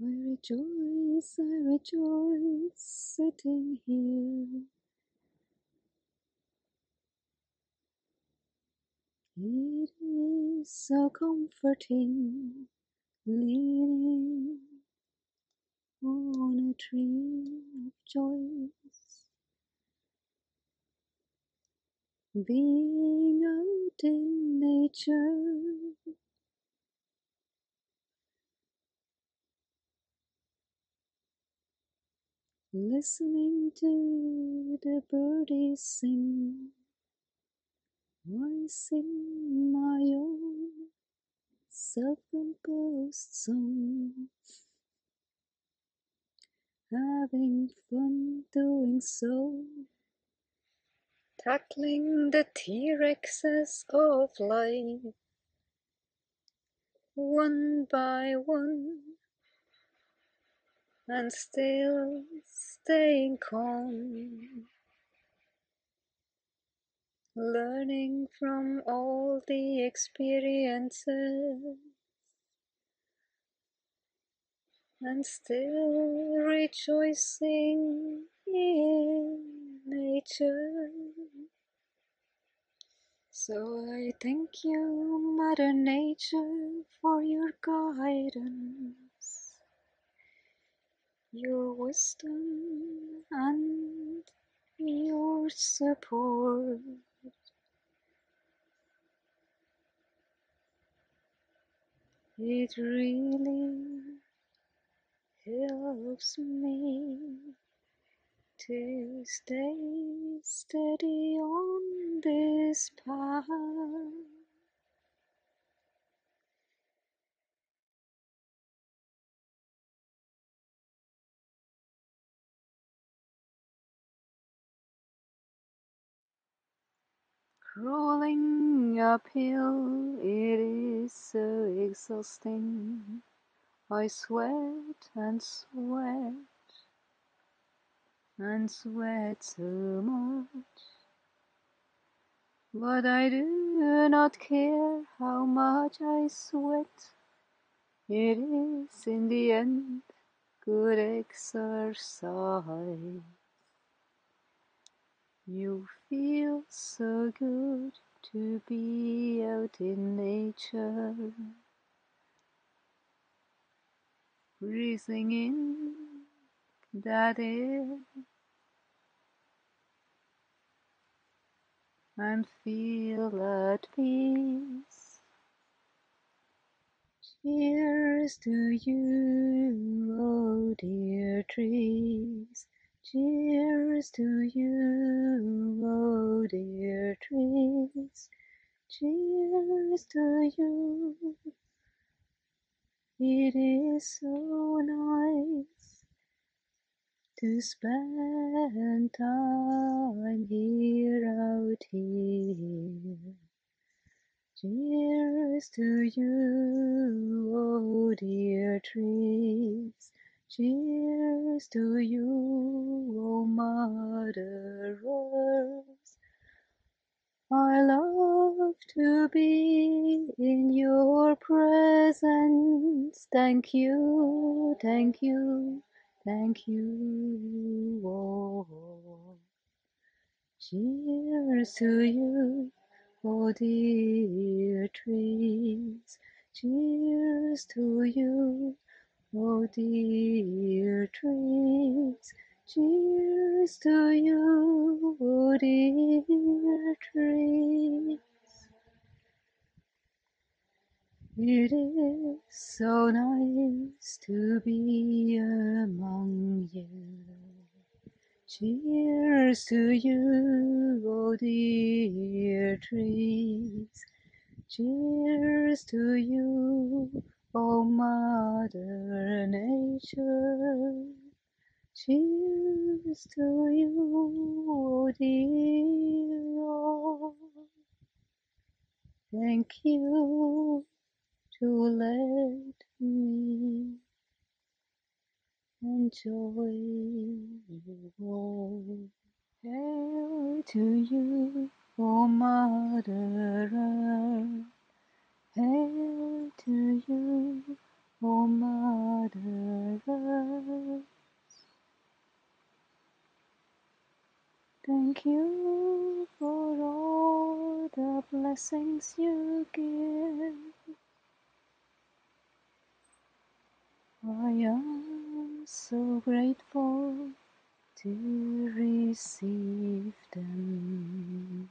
I rejoice, sitting here. It is so comforting, leaning on a tree of joys, being out in nature, listening to the birdies sing. I sing my own self-composed song, having fun doing so, tackling the T-Rexes of life, one by one, and still staying calm, learning from all the experiences, and still rejoicing in nature. So I thank you, Mother Nature, for your guidance, your wisdom, and your support. It really helps me to stay steady on this path. Crawling uphill, it is so exhausting. I sweat and sweat and sweat so much, but I do not care how much I sweat. It is in the end good exercise. You feel so good to be out in nature, breathing in that air and feel at peace. Cheers to you, oh dear trees. Cheers to you, oh dear trees. Cheers to you. It is so nice to spend time here out here. Cheers to you, oh dear trees. Cheers to you, oh Mother Earth. I love to be in your presence. Thank you, thank you, thank you all. Cheers to you, oh dear trees. Cheers to you, oh dear trees. Cheers to you, oh dear trees. It is so nice to be among you. Cheers to you, oh dear trees. Cheers to you, oh Mother Nature. Cheers to you, oh dear Lord. Thank you to let me enjoy you all. Hail to you, O Mother Earth. Hail to you, O Mother blessings you give. I am so grateful to receive them.